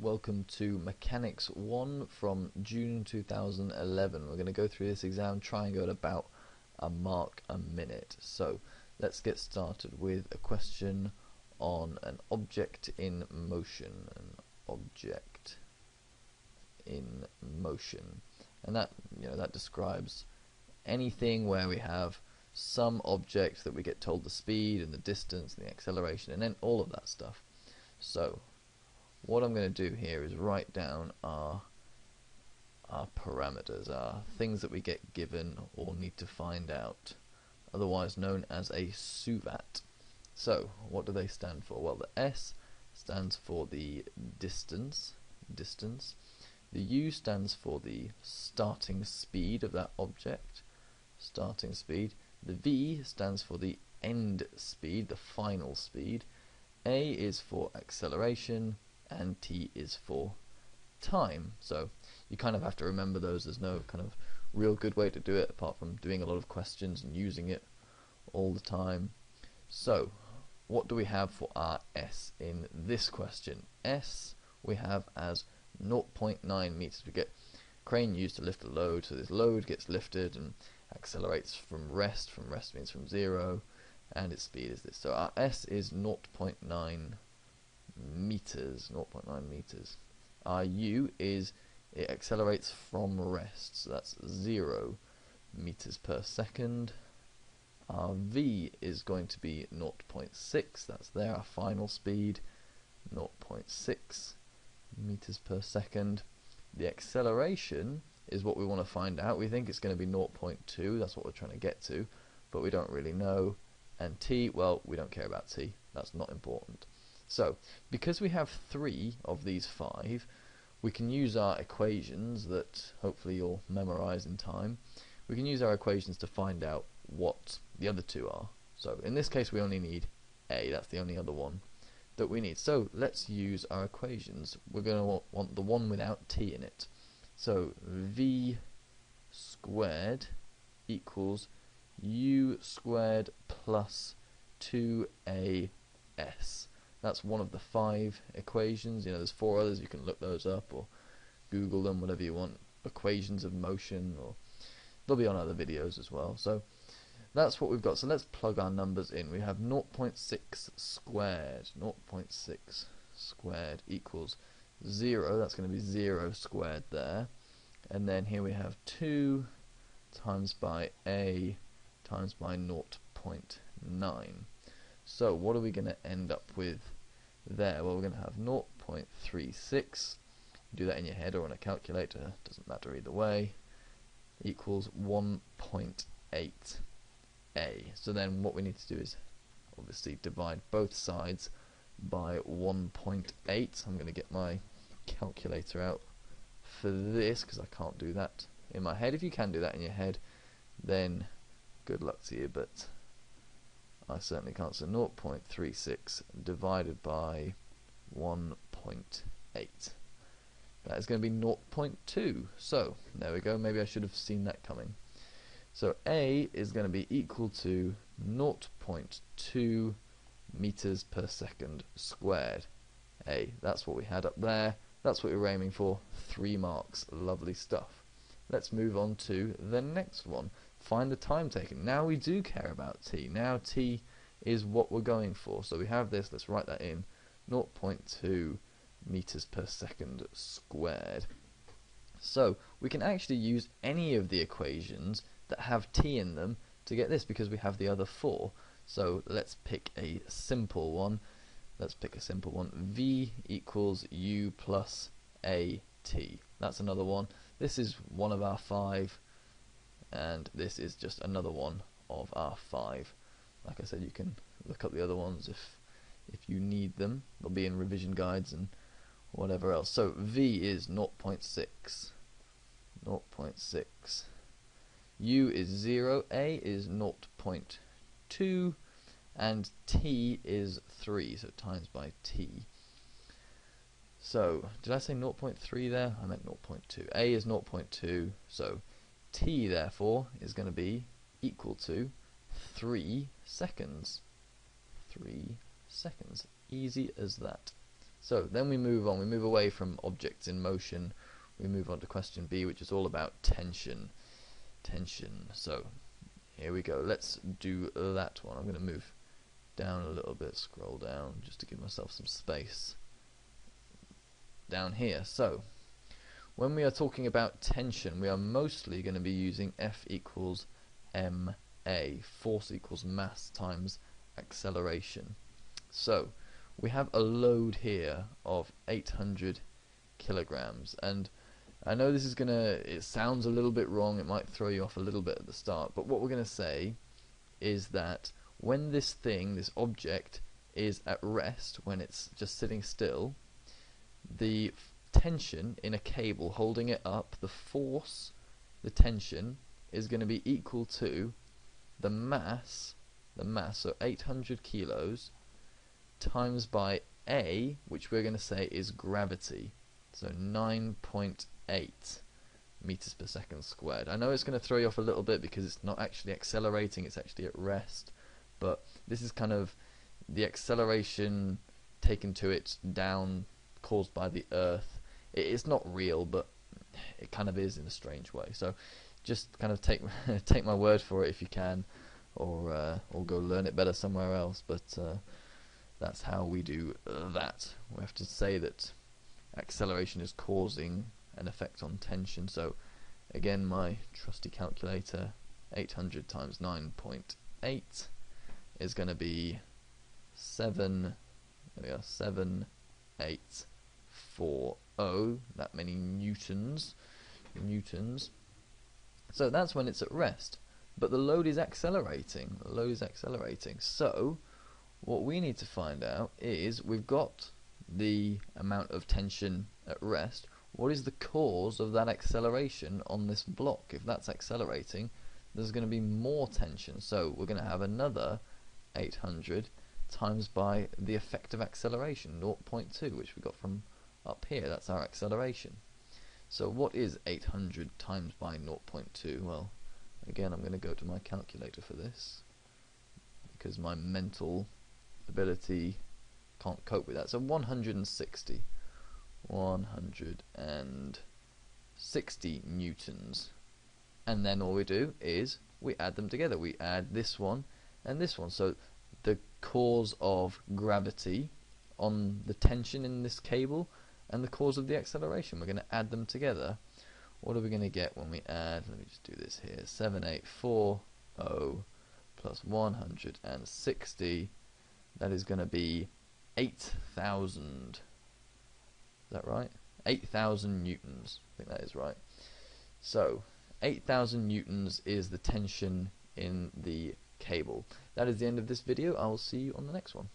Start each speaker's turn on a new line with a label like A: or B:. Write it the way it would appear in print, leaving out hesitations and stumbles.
A: welcome to Mechanics 1 from June 2011. We're going to go through this exam, try and go at about a mark a minute. So let's get started with a question on an object in motion. An object in motion, and that describes anything where we have some object that we get told the speed and the distance and the acceleration and then all of that stuff. So what I'm going to do here is write down our parameters, our things that we get given or need to find out, otherwise known as a suvat. So what do they stand for? Well, the S stands for the distance. The U stands for the starting speed of that object, starting speed. The V stands for the end speed, the final speed. A is for acceleration, and T is for time. So you kind of have to remember those. There's no kind of real good way to do it apart from doing a lot of questions and using it all the time. So what do we have for our S in this question? S we have as 0.9 meters. We get crane used to lift the load, so this load gets lifted and accelerates from rest. From rest means from 0, and its speed is this. So our S is 0.9 meters. 0.9 meters. Our U is it accelerates from rest, so that's 0 meters per second. Our V is going to be 0.6. That's there, our final speed, 0.6 meters per second. The acceleration is what we want to find out. We think it's going to be 0.2. That's what we're trying to get to, but we don't really know. And T, well, we don't care about T. That's not important. So because we have 3 of these 5, we can use our equations that hopefully you'll memorize in time. We can use our equations to find out what the other 2 are. So in this case we only need A. That's the only other one that we need. So let's use our equations. We're going to want the one without T in it. So V squared equals U squared plus 2AS. That's one of the 5 equations. There's 4 others. You can look those up or Google them, whatever you want. Equations of motion, or they'll be on other videos as well. So that's what we've got. So let's plug our numbers in. We have 0.6 squared. 0.6 squared equals 0. That's going to be 0 squared there. And then here we have 2 times by A times by 0.9. So what are we going to end up with there? Well, we're going to have 0.36. Do that in your head or on a calculator, doesn't matter either way, equals 1.8A. So then what we need to do is obviously divide both sides by 1.8. I'm going to get my calculator out for this because I can't do that in my head. If you can do that in your head, then good luck to you, but I certainly can't. So 0.36 divided by 1.8. That is going to be 0.2. So there we go. Maybe I should have seen that coming. So A is going to be equal to 0.2 meters per second squared. A, that's what we had up there. That's what we were aiming for. 3 marks. Lovely stuff. Let's move on to the next one. Find the time taken. Now we do care about T. Now T is what we're going for. So we have this. Let's write that in. 0.2 meters per second squared. So we can actually use any of the equations that have T in them to get this because we have the other 4. So let's pick a simple one. V equals U plus AT. That's another one. This is one of our 5, and this is just another one of our 5. Like I said, you can look up the other ones if you need them. They'll be in revision guides and whatever else. So V is 0.6. 0.6. U is 0. A is 0.2. And T is 3. So times by T. So did I say 0.3 there? I meant 0.2. A is 0.2. So T therefore is going to be equal to 3 seconds. 3 seconds. Easy as that. So then we move on, we move away from objects in motion, we move on to question B, which is all about tension. So here we go, let's do that one. I'm going to move down a little bit, scroll down just to give myself some space down here. So when we are talking about tension, we are mostly going to be using F equals ma, force equals mass times acceleration. So we have a load here of 800 kilograms, and I know this is it sounds a little bit wrong, it might throw you off a little bit at the start, but what we're going to say is that when this thing, this object, is at rest, when it's just sitting still, the tension in a cable holding it up, the force, the tension, is going to be equal to the mass, so 800 kilos, times by A, which we're going to say is gravity, so 9.8 meters per second squared. I know it's going to throw you off a little bit because it's not actually accelerating, it's actually at rest, but this is kind of the acceleration taken to it down caused by the Earth. It's not real, but it kind of is in a strange way. So just kind of take my word for it if you can, or go learn it better somewhere else. But that's how we do that. We have to say that acceleration is causing an effect on tension. So again, my trusty calculator, 800 times 9.8 is going to be 7,840, that many newtons. So that's when it's at rest, but the load is accelerating. So what we need to find out is, we've got the amount of tension at rest. What is the cause of that acceleration on this block? If that's accelerating, there's going to be more tension, so we're going to have another 800 times by the effective acceleration, 0.2, which we got from up here. That's our acceleration. So what is 800 times by 0.2? Well, again, I'm going to go to my calculator for this because my mental ability can't cope with that. So 160 newtons, and then all we do is we add them together. We add this one and this one. So the cause of gravity on the tension in this cable and the cause of the acceleration, we're going to add them together. What are we going to get when we add? Let me just do this here. 7840 plus 160, that is going to be 8,000. Is that right? 8,000 newtons. I think that is right. So 8,000 newtons is the tension in the cable. That is the end of this video. I will see you on the next one.